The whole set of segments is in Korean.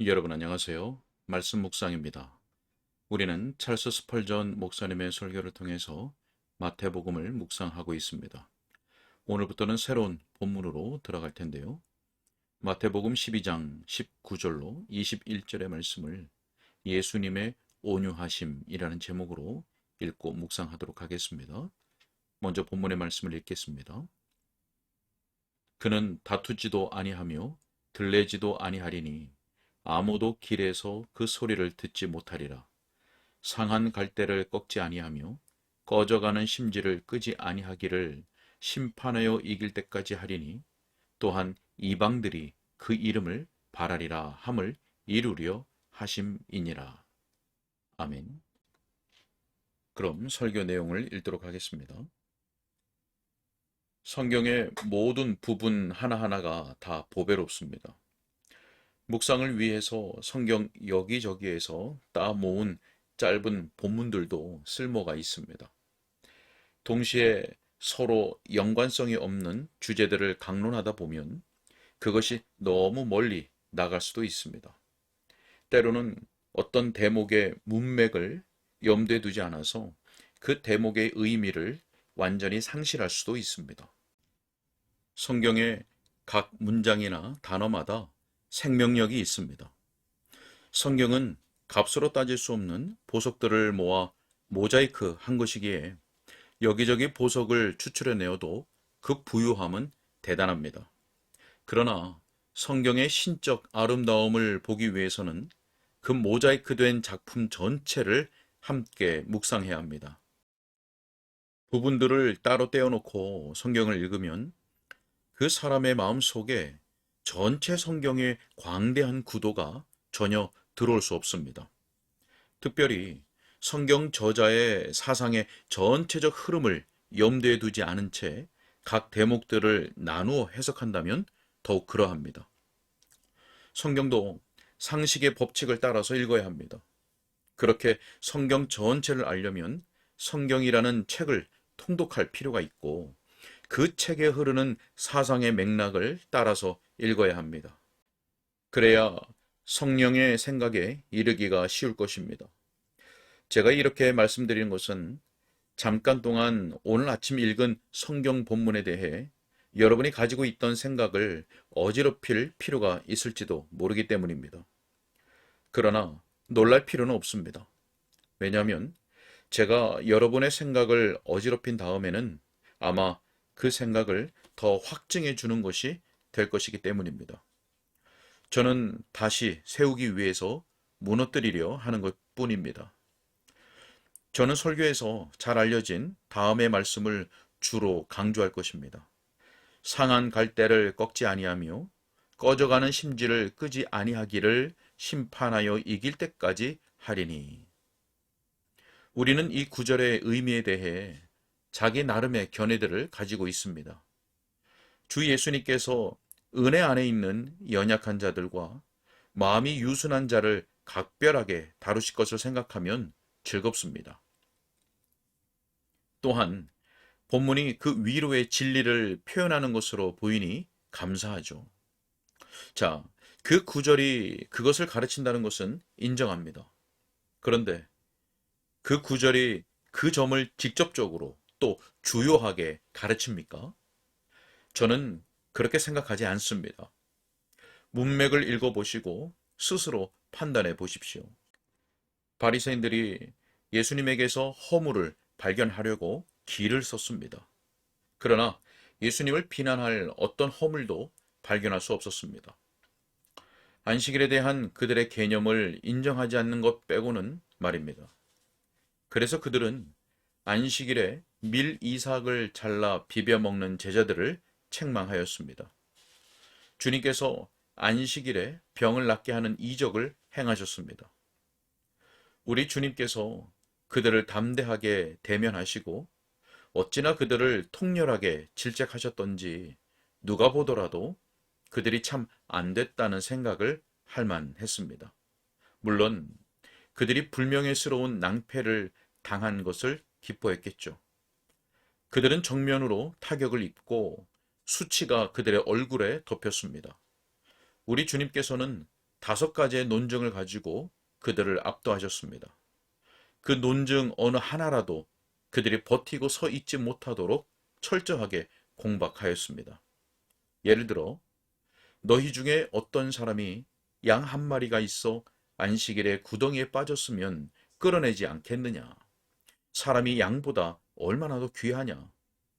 여러분 안녕하세요. 말씀 묵상입니다. 우리는 찰스 스펄전 목사님의 설교를 통해서 마태복음을 묵상하고 있습니다. 오늘부터는 새로운 본문으로 들어갈 텐데요. 마태복음 12장 19절로 21절의 말씀을 예수님의 온유하심이라는 제목으로 읽고 묵상하도록 하겠습니다. 먼저 본문의 말씀을 읽겠습니다. 그는 다투지도 아니하며 들레지도 아니하리니 아무도 길에서 그 소리를 듣지 못하리라. 상한 갈대를 꺾지 아니하며 꺼져가는 심지를 끄지 아니하기를 심판하여 이길 때까지 하리니 또한 이방들이 그 이름을 바라리라 함을 이루려 하심이니라. 아멘. 그럼 설교 내용을 읽도록 하겠습니다. 성경의 모든 부분 하나하나가 다 보배롭습니다. 묵상을 위해서 성경 여기저기에서 따 모은 짧은 본문들도 쓸모가 있습니다. 동시에 서로 연관성이 없는 주제들을 강론하다 보면 그것이 너무 멀리 나갈 수도 있습니다. 때로는 어떤 대목의 문맥을 염두에 두지 않아서 그 대목의 의미를 완전히 상실할 수도 있습니다. 성경의 각 문장이나 단어마다 생명력이 있습니다. 성경은 값으로 따질 수 없는 보석들을 모아 모자이크 한 것이기에 여기저기 보석을 추출해내어도 그 부유함은 대단합니다. 그러나 성경의 신적 아름다움을 보기 위해서는 그 모자이크된 작품 전체를 함께 묵상해야 합니다. 부분들을 따로 떼어놓고 성경을 읽으면 그 사람의 마음 속에 전체 성경의 광대한 구도가 전혀 들어올 수 없습니다. 특별히 성경 저자의 사상의 전체적 흐름을 염두에 두지 않은 채 각 대목들을 나누어 해석한다면 더욱 그러합니다. 성경도 상식의 법칙을 따라서 읽어야 합니다. 그렇게 성경 전체를 알려면 성경이라는 책을 통독할 필요가 있고 그 책에 흐르는 사상의 맥락을 따라서 읽어야 합니다. 그래야 성령의 생각에 이르기가 쉬울 것입니다. 제가 이렇게 말씀드리는 것은 잠깐 동안 오늘 아침 읽은 성경 본문에 대해 여러분이 가지고 있던 생각을 어지럽힐 필요가 있을지도 모르기 때문입니다. 그러나 놀랄 필요는 없습니다. 왜냐하면 제가 여러분의 생각을 어지럽힌 다음에는 아마 그 생각을 더 확증해 주는 것이 될 것이기 때문입니다. 저는 다시 세우기 위해서 무너뜨리려 하는 것뿐입니다. 저는 설교에서 잘 알려진 다음의 말씀을 주로 강조할 것입니다. 상한 갈대를 꺾지 아니하며 꺼져가는 심지를 끄지 아니하기를 심판하여 이길 때까지 하리니. 우리는 이 구절의 의미에 대해 자기 나름의 견해들을 가지고 있습니다. 주 예수님께서 은혜 안에 있는 연약한 자들과 마음이 유순한 자를 각별하게 다루실 것을 생각하면 즐겁습니다. 또한 본문이 그 위로의 진리를 표현하는 것으로 보이니 감사하죠. 자, 그 구절이 그것을 가르친다는 것은 인정합니다. 그런데 그 구절이 그 점을 직접적으로 또 주요하게 가르칩니까? 저는 그렇게 생각하지 않습니다. 문맥을 읽어보시고 스스로 판단해 보십시오. 바리새인들이 예수님에게서 허물을 발견하려고 기를 썼습니다. 그러나 예수님을 비난할 어떤 허물도 발견할 수 없었습니다. 안식일에 대한 그들의 개념을 인정하지 않는 것 빼고는 말입니다. 그래서 그들은 안식일에 밀 이삭을 잘라 비벼 먹는 제자들을 책망하였습니다. 주님께서 안식일에 병을 낫게 하는 이적을 행하셨습니다. 우리 주님께서 그들을 담대하게 대면하시고 어찌나 그들을 통렬하게 질책하셨던지 누가 보더라도 그들이 참 안 됐다는 생각을 할 만했습니다. 물론 그들이 불명예스러운 낭패를 당한 것을 기뻐했겠죠. 그들은 정면으로 타격을 입고 수치가 그들의 얼굴에 덮였습니다. 우리 주님께서는 5가지의 논증을 가지고 그들을 압도하셨습니다. 그 논증 어느 하나라도 그들이 버티고 서 있지 못하도록 철저하게 공박하였습니다. 예를 들어 너희 중에 어떤 사람이 양 한 마리가 있어 안식일에 구덩이에 빠졌으면 끌어내지 않겠느냐? 사람이 양보다 얼마나 더 귀하냐?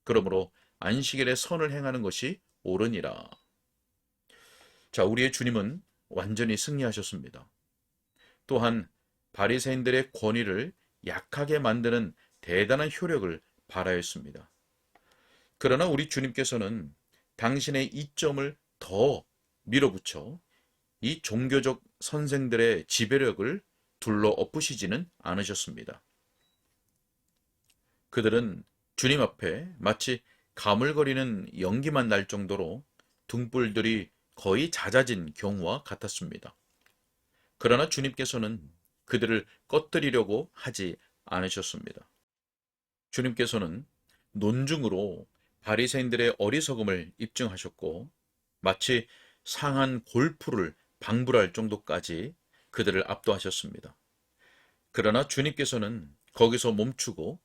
그러므로 안식일에 선을 행하는 것이 옳으니라. 자, 우리의 주님은 완전히 승리하셨습니다. 또한 바리새인들의 권위를 약하게 만드는 대단한 효력을 발하였습니다. 그러나 우리 주님께서는 당신의 이점을 더 밀어붙여 이 종교적 선생들의 지배력을 둘러 엎으시지는 않으셨습니다. 그들은 주님 앞에 마치 가물거리는 연기만 날 정도로 등불들이 거의 잦아진 경우와 같았습니다. 그러나 주님께서는 그들을 꺼뜨리려고 하지 않으셨습니다. 주님께서는 논중으로 바리새인들의 어리석음을 입증하셨고 마치 상한 골프를 방불할 정도까지 그들을 압도하셨습니다. 그러나 주님께서는 거기서 멈추고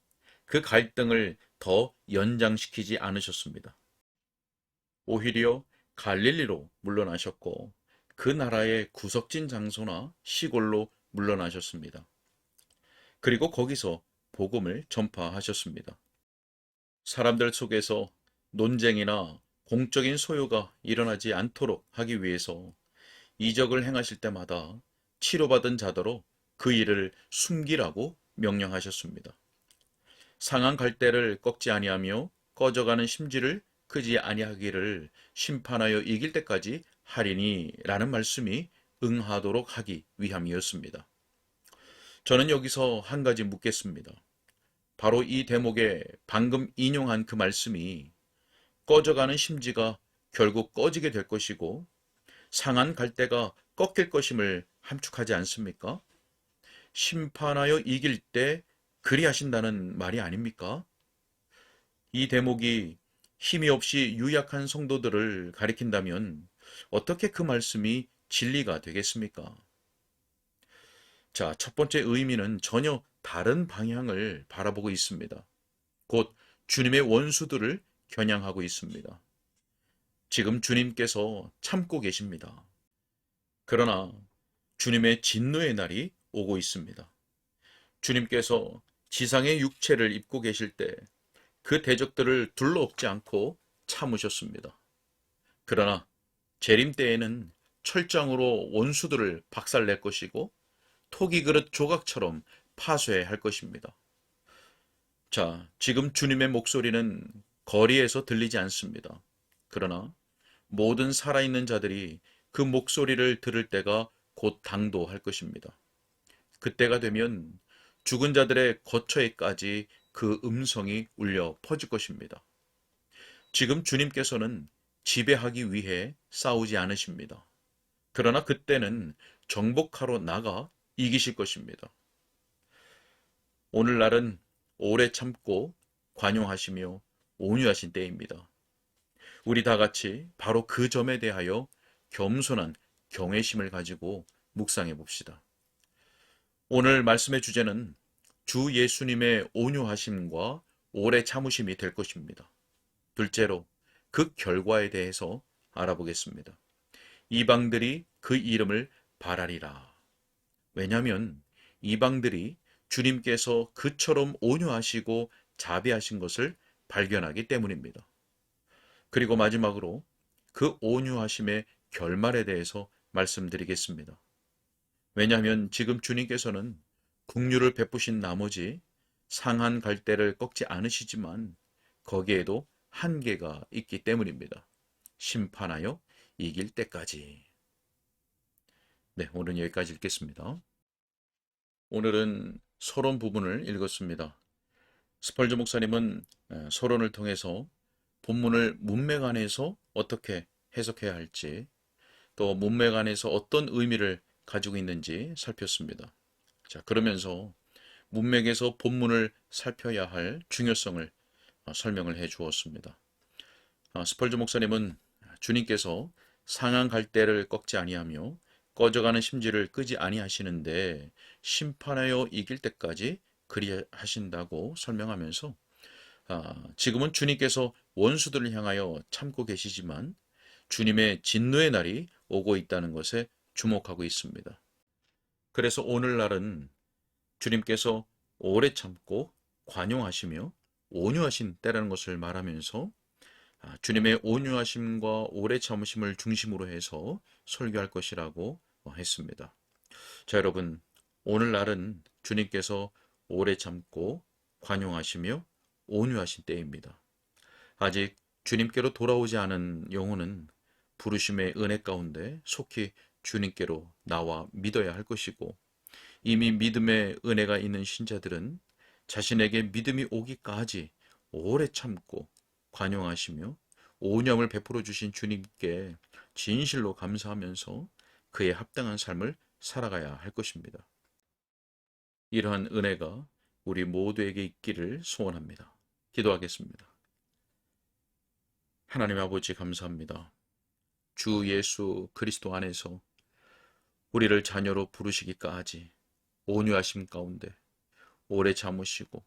그 갈등을 더 연장시키지 않으셨습니다. 오히려 갈릴리로 물러나셨고 그 나라의 구석진 장소나 시골로 물러나셨습니다. 그리고 거기서 복음을 전파하셨습니다. 사람들 속에서 논쟁이나 공적인 소요가 일어나지 않도록 하기 위해서 이적을 행하실 때마다 치료받은 자더러 그 일을 숨기라고 명령하셨습니다. 상한 갈대를 꺾지 아니하며 꺼져가는 심지를 끄지 아니하기를 심판하여 이길 때까지 하리니 라는 말씀이 응하도록 하기 위함이었습니다. 저는 여기서 한 가지 묻겠습니다. 바로 이 대목에 방금 인용한 그 말씀이 꺼져가는 심지가 결국 꺼지게 될 것이고 상한 갈대가 꺾일 것임을 함축하지 않습니까? 심판하여 이길 때 그리하신다는 말이 아닙니까? 이 대목이 힘이 없이 유약한 성도들을 가리킨다면 어떻게 그 말씀이 진리가 되겠습니까? 자, 첫 번째 의미는 전혀 다른 방향을 바라보고 있습니다. 곧 주님의 원수들을 겨냥하고 있습니다. 지금 주님께서 참고 계십니다. 그러나 주님의 진노의 날이 오고 있습니다. 주님께서 지상의 육체를 입고 계실 때 그 대적들을 둘러엎지 않고 참으셨습니다. 그러나 재림 때에는 철장으로 원수들을 박살낼 것이고 토기 그릇 조각처럼 파쇄할 것입니다. 자, 지금 주님의 목소리는 거리에서 들리지 않습니다. 그러나 모든 살아있는 자들이 그 목소리를 들을 때가 곧 당도할 것입니다. 그때가 되면 죽은 자들의 거처에까지 그 음성이 울려 퍼질 것입니다. 지금 주님께서는 지배하기 위해 싸우지 않으십니다. 그러나 그때는 정복하러 나가 이기실 것입니다. 오늘날은 오래 참고 관용하시며 온유하신 때입니다. 우리 다 같이 바로 그 점에 대하여 겸손한 경외심을 가지고 묵상해 봅시다. 오늘 말씀의 주제는 주 예수님의 온유하심과 오래 참으심이 될 것입니다. 둘째로 그 결과에 대해서 알아보겠습니다. 이방들이 그 이름을 바라리라. 왜냐하면 이방들이 주님께서 그처럼 온유하시고 자비하신 것을 발견하기 때문입니다. 그리고 마지막으로 그 온유하심의 결말에 대해서 말씀드리겠습니다. 왜냐하면 지금 주님께서는 긍휼을 베푸신 나머지 상한 갈대를 꺾지 않으시지만 거기에도 한계가 있기 때문입니다. 심판하여 이길 때까지. 네, 오늘은 여기까지 읽겠습니다. 오늘은 서론 부분을 읽었습니다. 스펄저 목사님은 서론을 통해서 본문을 문맥 안에서 어떻게 해석해야 할지, 또 문맥 안에서 어떤 의미를 가지고 있는지 살폈습니다. 자, 그러면서 문맥에서 본문을 살펴야 할 중요성을 설명을 해 주었습니다. 스펄저 목사님은 주님께서 상한 갈대를 꺾지 아니하며 꺼져가는 심지를 끄지 아니하시는데 심판하여 이길 때까지 그리하신다고 설명하면서 지금은 주님께서 원수들을 향하여 참고 계시지만 주님의 진노의 날이 오고 있다는 것에 주목하고 있습니다. 그래서 오늘날은 주님께서 오래 참고 관용하시며 온유하신 때라는 것을 말하면서 주님의 온유하심과 오래 참으심을 중심으로 해서 설교할 것이라고 했습니다. 자, 여러분, 오늘날은 주님께서 오래 참고 관용하시며 온유하신 때입니다. 아직 주님께로 돌아오지 않은 영혼은 부르심의 은혜 가운데 속히 주님께로 나와 믿어야 할 것이고, 이미 믿음의 은혜가 있는 신자들은 자신에게 믿음이 오기까지 오래 참고 관용하시며 오념을 베풀어 주신 주님께 진실로 감사하면서 그에 합당한 삶을 살아가야 할 것입니다. 이러한 은혜가 우리 모두에게 있기를 소원합니다. 기도하겠습니다. 하나님 아버지 감사합니다. 주 예수 그리스도 안에서 우리를 자녀로 부르시기까지 온유하심 가운데 오래 참으시고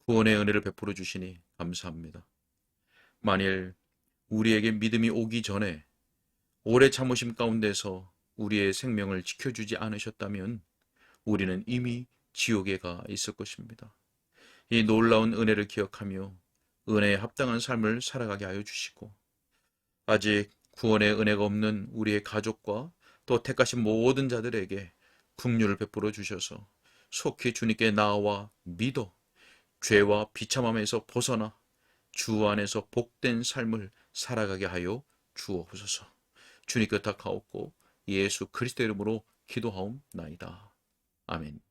구원의 은혜를 베풀어 주시니 감사합니다. 만일 우리에게 믿음이 오기 전에 오래 참으심 가운데서 우리의 생명을 지켜주지 않으셨다면 우리는 이미 지옥에 가 있을 것입니다. 이 놀라운 은혜를 기억하며 은혜에 합당한 삶을 살아가게 하여 주시고, 아직 구원의 은혜가 없는 우리의 가족과 또 택하신 모든 자들에게 긍휼을 베풀어 주셔서 속히 주님께 나와 믿어 죄와 비참함에서 벗어나 주 안에서 복된 삶을 살아가게 하여 주옵소서. 주님께 부탁하옵고 예수 그리스도 이름으로 기도하옵나이다. 아멘.